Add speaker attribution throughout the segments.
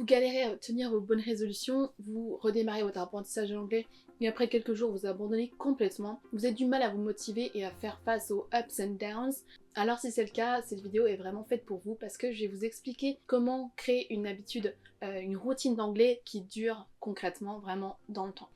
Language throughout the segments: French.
Speaker 1: Vous galérez à obtenir vos bonnes résolutions, vous redémarrez votre apprentissage de l'anglais et après quelques jours vous abandonnez complètement, vous avez du mal à vous motiver et à faire face aux ups and downs. Alors si c'est le cas, cette vidéo est vraiment faite pour vous parce que je vais vous expliquer comment créer une habitude, une routine d'anglais qui dure concrètement vraiment dans le temps.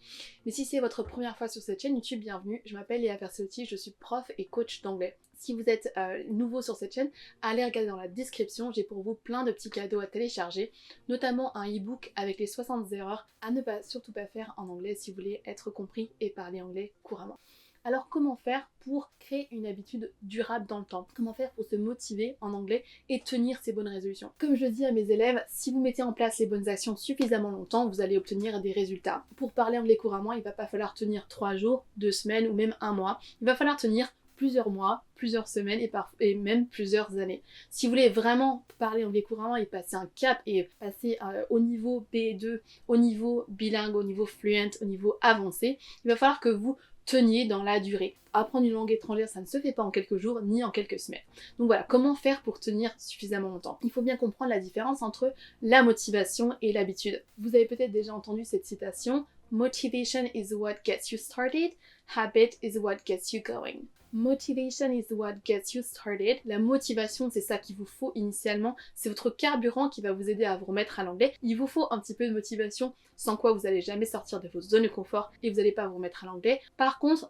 Speaker 1: Mais si c'est votre première fois sur cette chaîne YouTube, bienvenue, je m'appelle Léa Verselotti, je suis prof et coach d'anglais. Si vous êtes nouveau sur cette chaîne, allez regarder dans la description, j'ai pour vous plein de petits cadeaux à télécharger, notamment un e-book avec les 60 erreurs à ne surtout pas faire en anglais si vous voulez être compris et parler anglais couramment. Alors comment faire pour créer une habitude durable dans le temps? Comment faire pour se motiver en anglais et tenir ses bonnes résolutions? Comme je dis à mes élèves, si vous mettez en place les bonnes actions suffisamment longtemps, vous allez obtenir des résultats. Pour parler anglais couramment, il ne va pas falloir tenir 3 jours, 2 semaines ou même 1 mois. Il va falloir tenir plusieurs mois, plusieurs semaines et même plusieurs années. Si vous voulez vraiment parler anglais couramment et passer un cap et passer au niveau B2, au niveau bilingue, au niveau fluent, au niveau avancé, il va falloir que vous teniez dans la durée. Apprendre une langue étrangère, ça ne se fait pas en quelques jours ni en quelques semaines. Donc voilà, comment faire pour tenir suffisamment longtemps? Il faut bien comprendre la différence entre la motivation et l'habitude. Vous avez peut-être déjà entendu cette citation: Motivation is what gets you started, habit is what gets you going. Motivation is what gets you started. La motivation, c'est ça qu'il vous faut initialement. C'est votre carburant qui va vous aider à vous remettre à l'anglais. Il vous faut un petit peu de motivation, sans quoi vous n'allez jamais sortir de votre zone de confort et vous n'allez pas vous remettre à l'anglais. Par contre,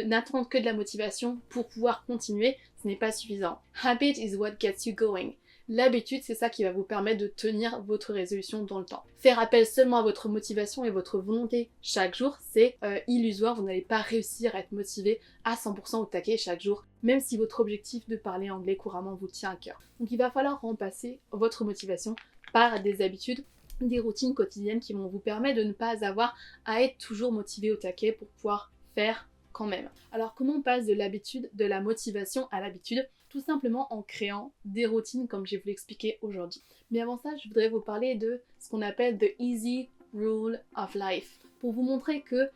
Speaker 1: n'attendre que de la motivation pour pouvoir continuer, ce n'est pas suffisant. Habit is what gets you going. L'habitude, c'est ça qui va vous permettre de tenir votre résolution dans le temps. Faire appel seulement à votre motivation et votre volonté chaque jour, c'est illusoire. Vous n'allez pas réussir à être motivé à 100% au taquet chaque jour, même si votre objectif de parler anglais couramment vous tient à cœur. Donc il va falloir remplacer votre motivation par des habitudes, des routines quotidiennes qui vont vous permettre de ne pas avoir à être toujours motivé au taquet pour pouvoir faire quand même. Alors comment on passe de l'habitude, de la motivation à l'habitude? Tout simplement en créant des routines comme je vais vous l'expliquer aujourd'hui. Mais avant ça, je voudrais vous parler de ce qu'on appelle the easy rule of life. Pour vous montrer que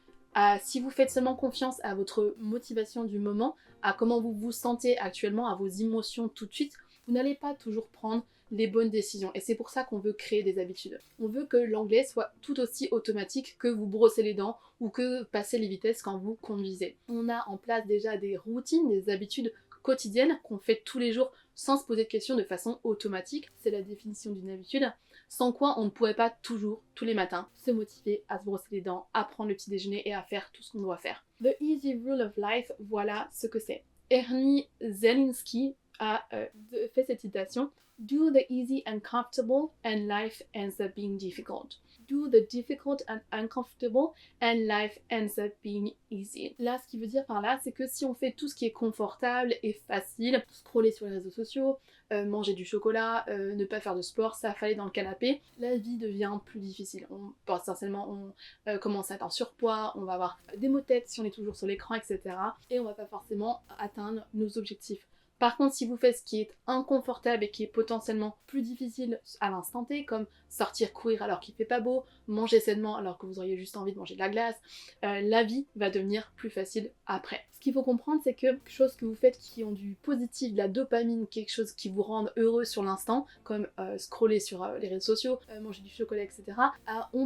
Speaker 1: si vous faites seulement confiance à votre motivation du moment, à comment vous vous sentez actuellement, à vos émotions tout de suite, vous n'allez pas toujours prendre les bonnes décisions. Et c'est pour ça qu'on veut créer des habitudes. On veut que l'anglais soit tout aussi automatique que vous brossez les dents ou que passer les vitesses quand vous conduisez. On a en place déjà des routines, des habitudes quotidiennes qu'on fait tous les jours sans se poser de questions de façon automatique. C'est la définition d'une habitude, sans quoi on ne pourrait pas toujours, tous les matins, se motiver à se brosser les dents, à prendre le petit déjeuner et à faire tout ce qu'on doit faire. The Easy Rule of Life, voilà ce que c'est. Ernie Zelinski a fait cette citation: Do the easy and comfortable and life ends up being difficult. Do the difficult and uncomfortable and life ends up being easy. Là, ce qui veut dire par là, c'est que si on fait tout ce qui est confortable et facile, scroller sur les réseaux sociaux, manger du chocolat, ne pas faire de sport, s'affaler dans le canapé, la vie devient plus difficile. Potentiellement, on commence à être en surpoids, on va avoir des maux de tête si on est toujours sur l'écran, etc. Et on va pas forcément atteindre nos objectifs. Par contre, si vous faites ce qui est inconfortable et qui est potentiellement plus difficile à l'instant T, comme sortir courir alors qu'il fait pas beau, manger sainement alors que vous auriez juste envie de manger de la glace, la vie va devenir plus facile après. Ce qu'il faut comprendre, c'est que quelque chose que vous faites qui ont du positif, de la dopamine, quelque chose qui vous rende heureux sur l'instant, comme scroller sur les réseaux sociaux, manger du chocolat, etc.,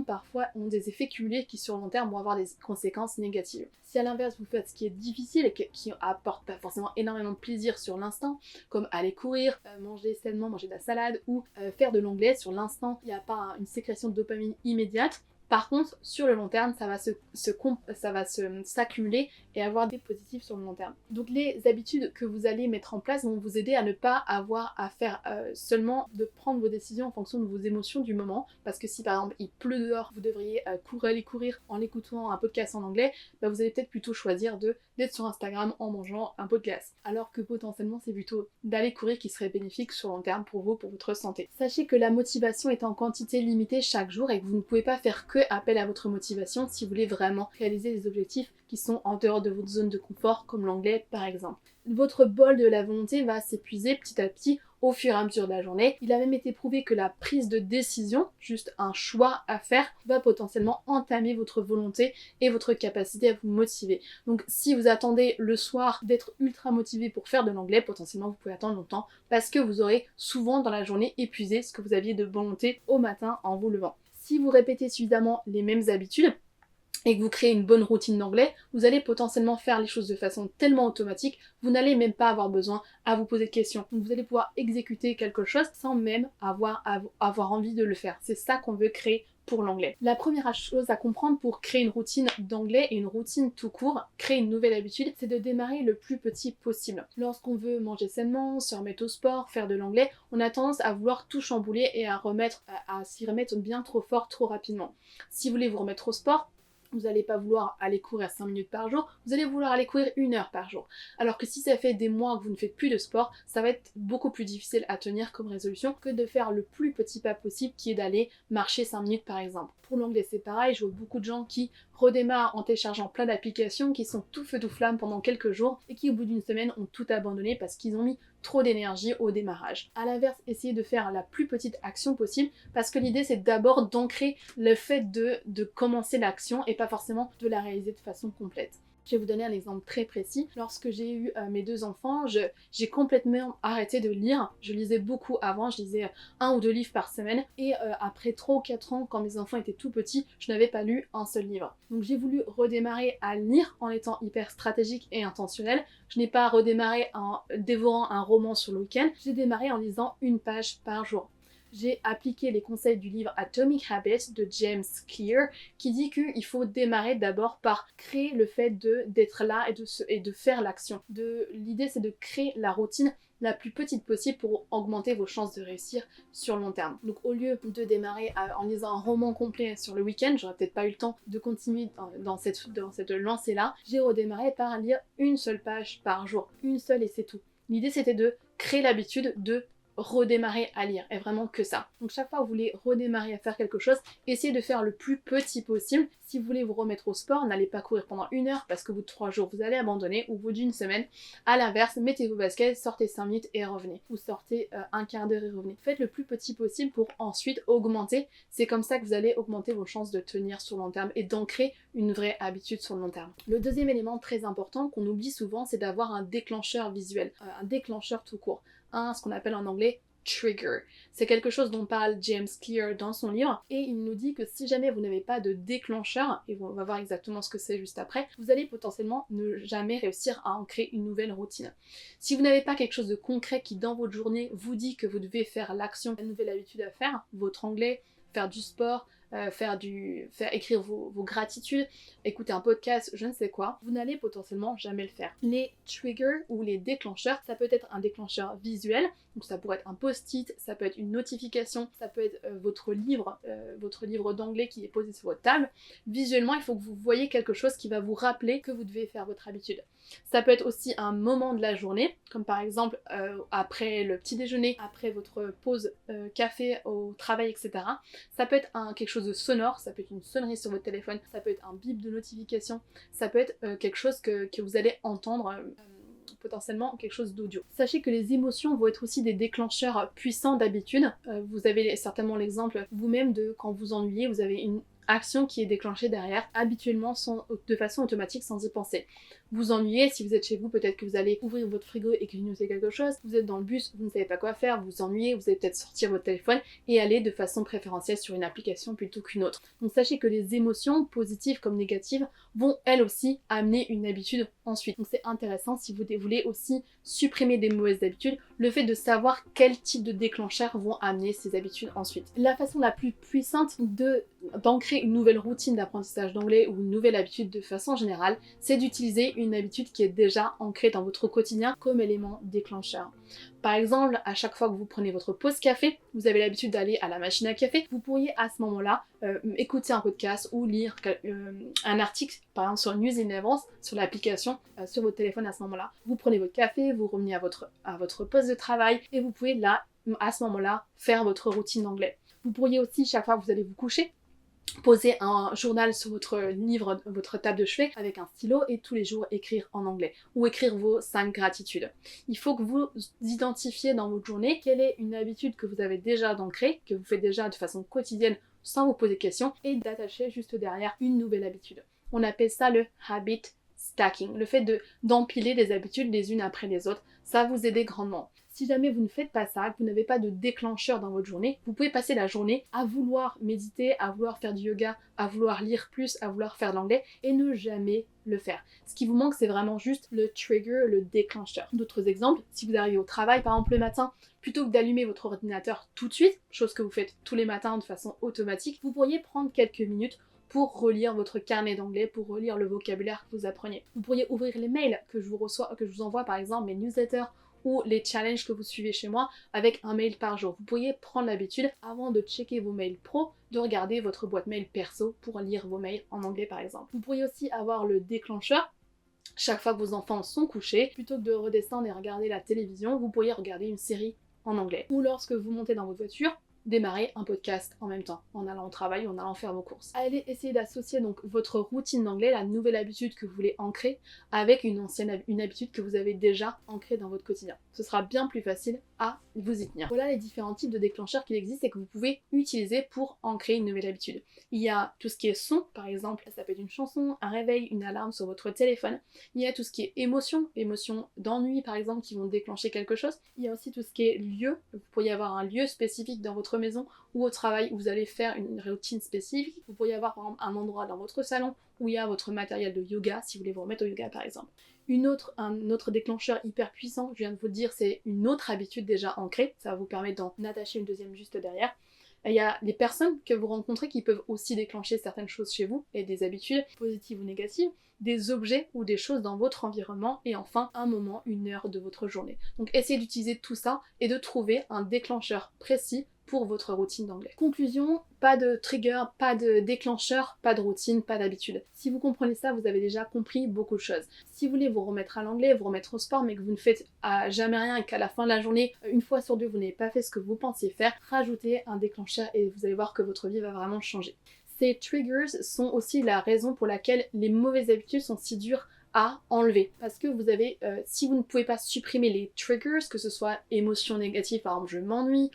Speaker 1: parfois ont des effets cumulés qui sur le long terme vont avoir des conséquences négatives. Si à l'inverse vous faites ce qui est difficile et qui apporte pas forcément énormément de plaisir sur l'instant, comme aller courir, manger sainement, manger de la salade ou faire de l'anglais, sur l'instant il n'y a pas une sécrétion de dopamine immédiate. Par contre, sur le long terme, ça va s'accumuler et avoir des positifs sur le long terme. Donc les habitudes que vous allez mettre en place vont vous aider à ne pas avoir à faire seulement de prendre vos décisions en fonction de vos émotions du moment. Parce que si par exemple il pleut dehors, vous devriez aller courir en écoutant un podcast en anglais, bah, vous allez peut-être plutôt choisir d'être sur Instagram en mangeant un pot de glace. Alors que potentiellement c'est plutôt d'aller courir qui serait bénéfique sur le long terme pour vous, pour votre santé. Sachez que la motivation est en quantité limitée chaque jour et que vous ne pouvez pas faire que appel à votre motivation si vous voulez vraiment réaliser des objectifs qui sont en dehors de votre zone de confort, comme l'anglais par exemple. Votre bol de la volonté va s'épuiser petit à petit au fur et à mesure de la journée. Il a même été prouvé que la prise de décision, juste un choix à faire, va potentiellement entamer votre volonté et votre capacité à vous motiver. Donc si vous attendez le soir d'être ultra motivé pour faire de l'anglais, potentiellement vous pouvez attendre longtemps parce que vous aurez souvent dans la journée épuisé ce que vous aviez de volonté au matin en vous levant. Si vous répétez suffisamment les mêmes habitudes, et que vous créez une bonne routine d'anglais, vous allez potentiellement faire les choses de façon tellement automatique, vous n'allez même pas avoir besoin à vous poser de questions. Donc vous allez pouvoir exécuter quelque chose sans même avoir envie de le faire. C'est ça qu'on veut créer pour l'anglais. La première chose à comprendre pour créer une routine d'anglais et une routine tout court, créer une nouvelle habitude, c'est de démarrer le plus petit possible. Lorsqu'on veut manger sainement, se remettre au sport, faire de l'anglais, on a tendance à vouloir tout chambouler et à s'y remettre bien trop fort, trop rapidement. Si vous voulez vous remettre au sport, vous n'allez pas vouloir aller courir 5 minutes par jour, vous allez vouloir aller courir 1 heure par jour. Alors que si ça fait des mois que vous ne faites plus de sport, ça va être beaucoup plus difficile à tenir comme résolution que de faire le plus petit pas possible qui est d'aller marcher 5 minutes par exemple. Pour l'anglais c'est pareil, je vois beaucoup de gens qui redémarrent en téléchargeant plein d'applications, qui sont tout feu tout flamme pendant quelques jours et qui au bout d'une semaine ont tout abandonné parce qu'ils ont mis trop d'énergie au démarrage. A l'inverse, essayez de faire la plus petite action possible parce que l'idée c'est d'abord d'ancrer le fait de commencer l'action et pas forcément de la réaliser de façon complète. Je vais vous donner un exemple très précis. Lorsque j'ai eu mes 2 enfants, j'ai complètement arrêté de lire. Je lisais beaucoup avant, je lisais 1 ou 2 livres par semaine. Et après 3 ou 4 ans, quand mes enfants étaient tout petits, je n'avais pas lu un seul livre. Donc j'ai voulu redémarrer à lire en étant hyper stratégique et intentionnel. Je n'ai pas redémarré en dévorant un roman sur le week-end. J'ai démarré en lisant 1 page par jour. J'ai appliqué les conseils du livre Atomic Habits de James Clear qui dit qu'il faut démarrer d'abord par créer le fait d'être là et de faire l'action. L'idée c'est de créer la routine la plus petite possible pour augmenter vos chances de réussir sur le long terme. Donc au lieu de démarrer en lisant un roman complet sur le week-end, j'aurais peut-être pas eu le temps de continuer dans cette lancée-là, j'ai redémarré par lire 1 seule page par jour. 1 seule et c'est tout. L'idée c'était de créer l'habitude de redémarrer à lire, et vraiment que ça. Donc chaque fois que vous voulez redémarrer à faire quelque chose, essayez de faire le plus petit possible. Si vous voulez vous remettre au sport, n'allez pas courir pendant 1 heure parce qu'au bout de 3 jours vous allez abandonner, ou au bout d'1 semaine. À l'inverse, mettez vos baskets, sortez 5 minutes et revenez, ou sortez 1/4 d'heure et revenez. Faites le plus petit possible pour ensuite augmenter. C'est comme ça que vous allez augmenter vos chances de tenir sur le long terme et d'ancrer une vraie habitude sur le long terme. Le deuxième élément très important qu'on oublie souvent, c'est d'avoir un déclencheur visuel, un déclencheur tout court. Ce qu'on appelle en anglais trigger. C'est quelque chose dont parle James Clear dans son livre et il nous dit que si jamais vous n'avez pas de déclencheur, et on va voir exactement ce que c'est juste après, vous allez potentiellement ne jamais réussir à ancrer une nouvelle routine. Si vous n'avez pas quelque chose de concret qui dans votre journée vous dit que vous devez faire l'action, la nouvelle habitude à faire, votre anglais, faire du sport, écrire vos gratitudes, écouter un podcast, je ne sais quoi, vous n'allez potentiellement jamais le faire. Les triggers ou les déclencheurs, ça peut être un déclencheur visuel, donc ça pourrait être un post-it, ça peut être une notification, ça peut être votre livre d'anglais qui est posé sur votre table. Visuellement, il faut que vous voyez quelque chose qui va vous rappeler que vous devez faire votre habitude. Ça peut être aussi un moment de la journée, comme par exemple après le petit déjeuner, après votre pause café au travail, etc. Ça peut être quelque chose de sonore, ça peut être une sonnerie sur votre téléphone, ça peut être un bip de notification, ça peut être quelque chose que vous allez entendre, potentiellement quelque chose d'audio. Sachez que les émotions vont être aussi des déclencheurs puissants d'habitude. Vous avez certainement l'exemple vous-même de quand vous ennuyez, vous avez une action qui est déclenchée derrière, habituellement de façon automatique sans y penser. Vous ennuyez, si vous êtes chez vous, peut-être que vous allez ouvrir votre frigo et grignoter quelque chose, vous êtes dans le bus, vous ne savez pas quoi faire, vous vous ennuyez, vous allez peut-être sortir votre téléphone et aller de façon préférentielle sur une application plutôt qu'une autre. Donc sachez que les émotions, positives comme négatives, vont elles aussi amener une habitude ensuite. Donc c'est intéressant si vous voulez aussi supprimer des mauvaises habitudes, le fait de savoir quel type de déclencheurs vont amener ces habitudes ensuite. La façon la plus puissante d'ancrer une nouvelle routine d'apprentissage d'anglais ou une nouvelle habitude de façon générale, c'est d'utiliser une habitude qui est déjà ancrée dans votre quotidien comme élément déclencheur. Par exemple, à chaque fois que vous prenez votre pause café, vous avez l'habitude d'aller à la machine à café, vous pourriez à ce moment-là écouter un podcast ou lire un article, par exemple sur News in Advance, sur l'application, sur votre téléphone à ce moment-là. Vous prenez votre café, vous revenez à votre poste de travail et vous pouvez là, à ce moment-là, faire votre routine d'anglais. Vous pourriez aussi, chaque fois que vous allez vous coucher, poser un journal sur votre livre, votre table de chevet avec un stylo et tous les jours écrire en anglais ou écrire vos 5 gratitudes. Il faut que vous identifiez dans votre journée quelle est une habitude que vous avez déjà d'ancrer, que vous faites déjà de façon quotidienne sans vous poser de questions et d'attacher juste derrière une nouvelle habitude. On appelle ça le habit stacking, le fait d'empiler des habitudes les unes après les autres. Ça va vous aider grandement. Si jamais vous ne faites pas ça, que vous n'avez pas de déclencheur dans votre journée, vous pouvez passer la journée à vouloir méditer, à vouloir faire du yoga, à vouloir lire plus, à vouloir faire de l'anglais et ne jamais le faire. Ce qui vous manque, c'est vraiment juste le trigger, le déclencheur. D'autres exemples, si vous arrivez au travail par exemple le matin, plutôt que d'allumer votre ordinateur tout de suite, chose que vous faites tous les matins de façon automatique, vous pourriez prendre quelques minutes pour relire votre carnet d'anglais, pour relire le vocabulaire que vous apprenez. Vous pourriez ouvrir les mails que je vous envoie par exemple, mes newsletters, ou les challenges que vous suivez chez moi avec un mail par jour. Vous pourriez prendre l'habitude, avant de checker vos mails pro, de regarder votre boîte mail perso pour lire vos mails en anglais par exemple. Vous pourriez aussi avoir le déclencheur. Chaque fois que vos enfants sont couchés, plutôt que de redescendre et regarder la télévision, vous pourriez regarder une série en anglais. Ou lorsque vous montez dans votre voiture, démarrer un podcast en même temps, en allant au travail ou en allant faire vos courses. Allez essayer d'associer donc votre routine d'anglais, la nouvelle habitude que vous voulez ancrer, avec une habitude que vous avez déjà ancrée dans votre quotidien. Ce sera bien plus facile à vous y tenir. Voilà les différents types de déclencheurs qu'il existe et que vous pouvez utiliser pour ancrer une nouvelle habitude. Il y a tout ce qui est son, par exemple, ça peut être une chanson, un réveil, une alarme sur votre téléphone. Il y a tout ce qui est émotion d'ennui par exemple qui vont déclencher quelque chose. Il y a aussi tout ce qui est lieu. Vous pourriez avoir un lieu spécifique dans votre maison ou au travail où vous allez faire une routine spécifique. Vous pourriez avoir par exemple un endroit dans votre salon où il y a votre matériel de yoga si vous voulez vous remettre au yoga par exemple. Un autre déclencheur hyper puissant, je viens de vous le dire, c'est une autre habitude déjà ancrée. Ça va vous permettre d'en attacher une deuxième juste derrière. Il y a les personnes que vous rencontrez qui peuvent aussi déclencher certaines choses chez vous et des habitudes positives ou négatives, des objets ou des choses dans votre environnement et enfin un moment, une heure de votre journée. Donc essayez d'utiliser tout ça et de trouver un déclencheur précis pour votre routine d'anglais. Conclusion, pas de trigger, pas de déclencheur, pas de routine, pas d'habitude. Si vous comprenez ça, vous avez déjà compris beaucoup de choses. Si vous voulez vous remettre à l'anglais, vous remettre au sport, mais que vous ne faites jamais rien et qu'à la fin de la journée, une fois sur deux, vous n'avez pas fait ce que vous pensiez faire, rajoutez un déclencheur et vous allez voir que votre vie va vraiment changer. Ces triggers sont aussi la raison pour laquelle les mauvaises habitudes sont si dures à enlever. Parce que vous avez, si vous ne pouvez pas supprimer les triggers, que ce soit émotion négative, par exemple je m'ennuie,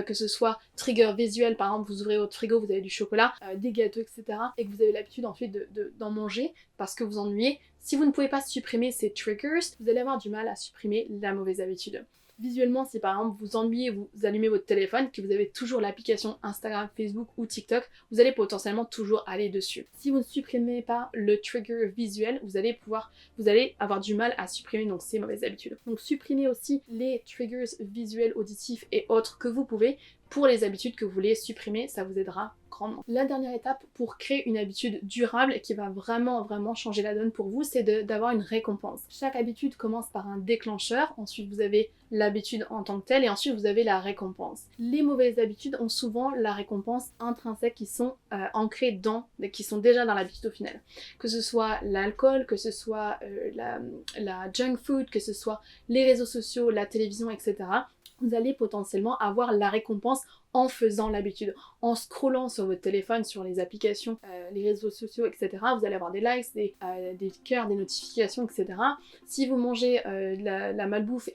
Speaker 1: que ce soit trigger visuel, par exemple vous ouvrez votre frigo, vous avez du chocolat, des gâteaux, etc. et que vous avez l'habitude ensuite d'en manger parce que vous ennuyez, si vous ne pouvez pas supprimer ces triggers, vous allez avoir du mal à supprimer la mauvaise habitude. Visuellement, si par exemple vous ennuyez, vous allumez votre téléphone, que vous avez toujours l'application Instagram, Facebook ou TikTok, vous allez potentiellement toujours aller dessus. Si vous ne supprimez pas le trigger visuel, vous allez avoir du mal à supprimer donc ces mauvaises habitudes. Donc supprimez aussi les triggers visuels, auditifs et autres que vous pouvez pour les habitudes que vous voulez supprimer, ça vous aidera grandement. La dernière étape pour créer une habitude durable et qui va vraiment changer la donne pour vous, c'est d'avoir une récompense. Chaque habitude commence par un déclencheur, ensuite vous avez l'habitude en tant que telle et ensuite vous avez la récompense. Les mauvaises habitudes ont souvent la récompense intrinsèque qui sont ancrées qui sont déjà dans l'habitude au final. Que ce soit l'alcool, que ce soit la junk food, que ce soit les réseaux sociaux, la télévision, etc. Vous allez potentiellement avoir la récompense en faisant l'habitude. En scrollant sur votre téléphone, sur les applications, les réseaux sociaux, etc., vous allez avoir des likes, des cœurs, des notifications, etc. Si vous mangez la malbouffe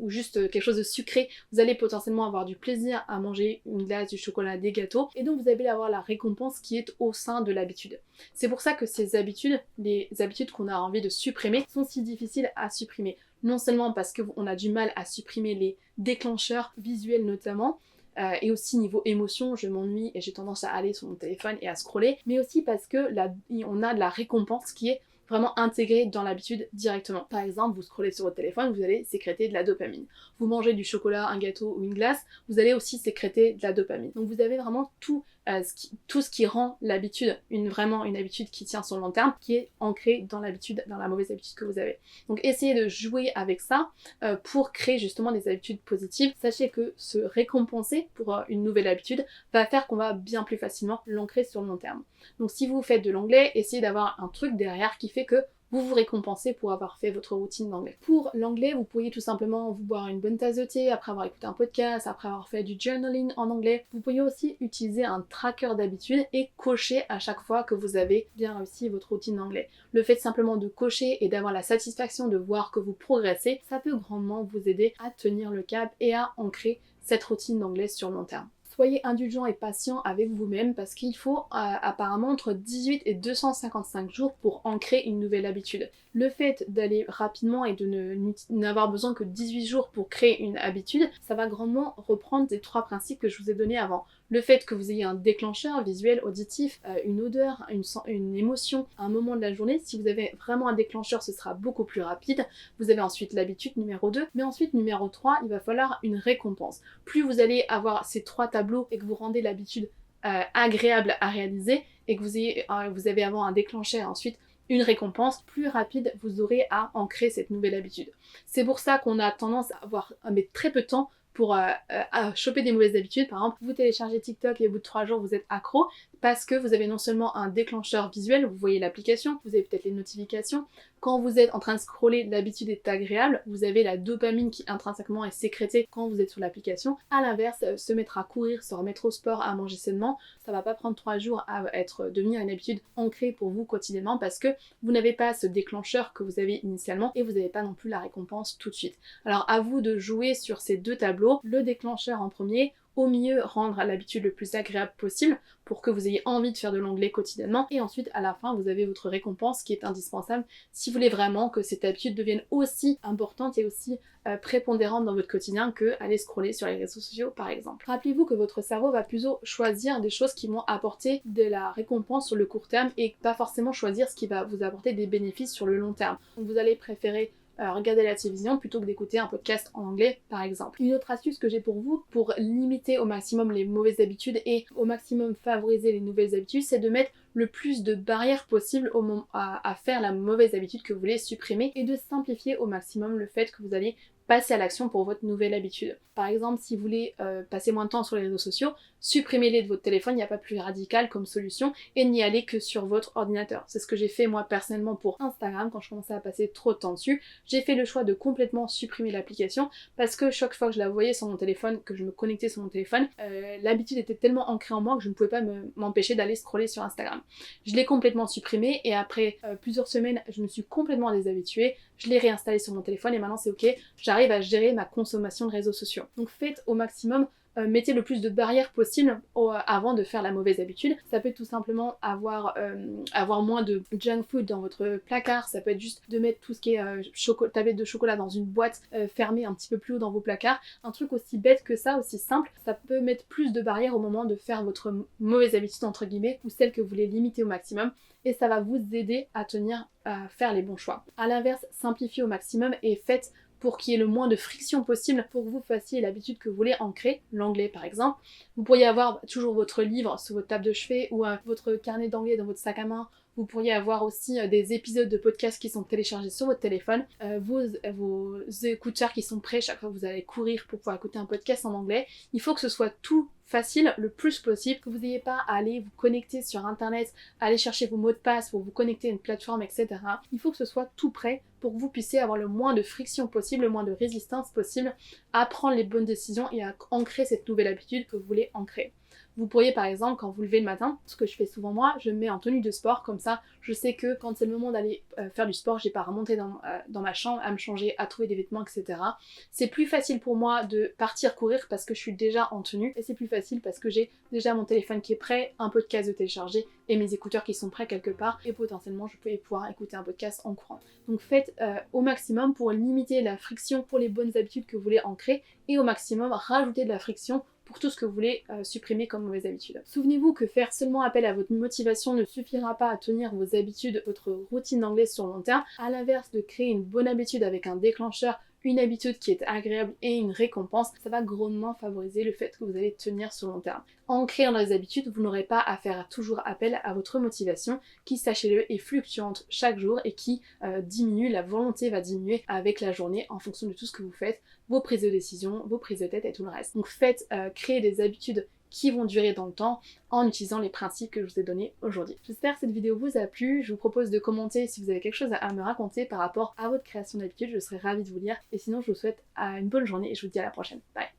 Speaker 1: ou juste quelque chose de sucré, vous allez potentiellement avoir du plaisir à manger une glace, du chocolat, des gâteaux, et donc vous allez avoir la récompense qui est au sein de l'habitude. C'est pour ça que ces habitudes, les habitudes qu'on a envie de supprimer, sont si difficiles à supprimer. Non seulement parce qu'on a du mal à supprimer les déclencheurs visuels notamment, et aussi niveau émotion, je m'ennuie et j'ai tendance à aller sur mon téléphone et à scroller, mais aussi parce que on a de la récompense qui est vraiment intégrée dans l'habitude directement. Par exemple, vous scrollez sur votre téléphone, vous allez sécréter de la dopamine. Vous mangez du chocolat, un gâteau ou une glace, vous allez aussi sécréter de la dopamine. Donc vous avez vraiment tout ce qui rend l'habitude vraiment une habitude qui tient sur le long terme, qui est ancrée dans la mauvaise habitude que vous avez. Donc essayez de jouer avec ça pour créer justement des habitudes positives. Sachez que se récompenser pour une nouvelle habitude va faire qu'on va bien plus facilement l'ancrer sur le long terme. Donc si vous faites de l'anglais, essayez d'avoir un truc derrière qui fait que vous vous récompensez pour avoir fait votre routine d'anglais. Pour l'anglais, vous pourriez tout simplement vous boire une bonne tasse de thé après avoir écouté un podcast, après avoir fait du journaling en anglais. Vous pourriez aussi utiliser un tracker d'habitude et cocher à chaque fois que vous avez bien réussi votre routine d'anglais. Le fait simplement de cocher et d'avoir la satisfaction de voir que vous progressez, ça peut grandement vous aider à tenir le cap et à ancrer cette routine d'anglais sur le long terme. Soyez indulgent et patient avec vous-même parce qu'il faut apparemment entre 18 et 255 jours pour ancrer une nouvelle habitude. Le fait d'aller rapidement et de n'avoir besoin que 18 jours pour créer une habitude, ça va grandement reprendre ces 3 principes que je vous ai donnés avant. Le fait que vous ayez un déclencheur visuel, auditif, une odeur, une émotion à un moment de la journée. Si vous avez vraiment un déclencheur, ce sera beaucoup plus rapide. Vous avez ensuite l'habitude numéro 2. Mais ensuite, numéro 3, il va falloir une récompense. Plus vous allez avoir ces 3 tableaux et que vous rendez l'habitude agréable à réaliser et que vous avez avant un déclencheur et ensuite une récompense, plus rapide vous aurez à ancrer cette nouvelle habitude. C'est pour ça qu'on a tendance à mettre très peu de temps pour à choper des mauvaises habitudes. Par exemple, vous téléchargez TikTok et au bout de 3 jours vous êtes accro parce que vous avez non seulement un déclencheur visuel, vous voyez l'application, vous avez peut-être les notifications. Quand vous êtes en train de scroller, l'habitude est agréable, vous avez la dopamine qui intrinsèquement est sécrétée quand vous êtes sur l'application. A l'inverse, se mettre à courir, se remettre au sport, à manger sainement, ça va pas prendre 3 jours à devenir une habitude ancrée pour vous quotidiennement parce que vous n'avez pas ce déclencheur que vous avez initialement et vous n'avez pas non plus la récompense tout de suite. Alors à vous de jouer sur ces 2 tableaux, le déclencheur en premier, au milieu rendre l'habitude le plus agréable possible pour que vous ayez envie de faire de l'anglais quotidiennement et ensuite à la fin vous avez votre récompense qui est indispensable si vous voulez vraiment que cette habitude devienne aussi importante et aussi prépondérante dans votre quotidien que aller scroller sur les réseaux sociaux par exemple. Rappelez-vous que votre cerveau va plutôt choisir des choses qui vont apporter de la récompense sur le court terme et pas forcément choisir ce qui va vous apporter des bénéfices sur le long terme. Donc vous allez préférer regarder la télévision plutôt que d'écouter un podcast en anglais par exemple. Une autre astuce que j'ai pour vous pour limiter au maximum les mauvaises habitudes et au maximum favoriser les nouvelles habitudes, c'est de mettre le plus de barrières possible à faire la mauvaise habitude que vous voulez supprimer et de simplifier au maximum le fait que vous allez passer à l'action pour votre nouvelle habitude. Par exemple, si vous voulez passer moins de temps sur les réseaux sociaux, supprimez-les de votre téléphone, il n'y a pas plus radical comme solution, et n'y allez que sur votre ordinateur. C'est ce que j'ai fait moi personnellement pour Instagram, quand je commençais à passer trop de temps dessus. J'ai fait le choix de complètement supprimer l'application, parce que chaque fois que je la voyais sur mon téléphone, que je me connectais sur mon téléphone, l'habitude était tellement ancrée en moi que je ne pouvais pas m'empêcher d'aller scroller sur Instagram. Je l'ai complètement supprimé, et après plusieurs semaines, je me suis complètement déshabituée, je l'ai réinstallé sur mon téléphone, et maintenant c'est ok, j'arrive à gérer ma consommation de réseaux sociaux. Donc faites au maximum, mettez le plus de barrières possible avant de faire la mauvaise habitude. Ça peut être tout simplement avoir moins de junk food dans votre placard, ça peut être juste de mettre tout ce qui est tablette de chocolat dans une boîte fermée un petit peu plus haut dans vos placards. Un truc aussi bête que ça, aussi simple, ça peut mettre plus de barrières au moment de faire votre mauvaise habitude entre guillemets ou celle que vous voulez limiter au maximum et ça va vous aider à faire les bons choix. A l'inverse, simplifiez au maximum et faites pour qu'il y ait le moins de friction possible pour que vous fassiez l'habitude que vous voulez ancrer, l'anglais par exemple. Vous pourriez avoir toujours votre livre sur votre table de chevet ou votre carnet d'anglais dans votre sac à main. Vous pourriez avoir aussi des épisodes de podcasts qui sont téléchargés sur votre téléphone, vos écouteurs qui sont prêts chaque fois que vous allez courir pour pouvoir écouter un podcast en anglais. Il faut que ce soit tout facile le plus possible, que vous n'ayez pas à aller vous connecter sur internet, aller chercher vos mots de passe pour vous connecter à une plateforme, etc. Il faut que ce soit tout prêt pour que vous puissiez avoir le moins de friction possible, le moins de résistance possible à prendre les bonnes décisions et à ancrer cette nouvelle habitude que vous voulez ancrer. Vous pourriez par exemple, quand vous levez le matin, ce que je fais souvent moi, je me mets en tenue de sport, comme ça je sais que quand c'est le moment d'aller faire du sport, j'ai pas à remonter dans ma chambre, à me changer, à trouver des vêtements, etc. C'est plus facile pour moi de partir courir parce que je suis déjà en tenue, et c'est plus facile parce que j'ai déjà mon téléphone qui est prêt, un podcast de télécharger, et mes écouteurs qui sont prêts quelque part, et potentiellement je peux pouvoir écouter un podcast en courant. Donc faites au maximum pour limiter la friction pour les bonnes habitudes que vous voulez ancrer, et au maximum rajouter de la friction pour tout ce que vous voulez supprimer comme mauvaise habitude. Souvenez-vous que faire seulement appel à votre motivation ne suffira pas à tenir vos habitudes, votre routine d'anglais sur le long terme. À l'inverse de créer une bonne habitude avec un déclencheur, une habitude qui est agréable et une récompense, ça va grandement favoriser le fait que vous allez tenir sur le long terme. En créant des habitudes, vous n'aurez pas à faire toujours appel à votre motivation qui, sachez-le, est fluctuante chaque jour et qui diminue, la volonté va diminuer avec la journée en fonction de tout ce que vous faites, vos prises de décision, vos prises de tête et tout le reste. Donc créez des habitudes qui vont durer dans le temps en utilisant les principes que je vous ai donnés aujourd'hui. J'espère que cette vidéo vous a plu, je vous propose de commenter si vous avez quelque chose à me raconter par rapport à votre création d'habitude, je serai ravie de vous lire et sinon je vous souhaite une bonne journée et je vous dis à la prochaine. Bye!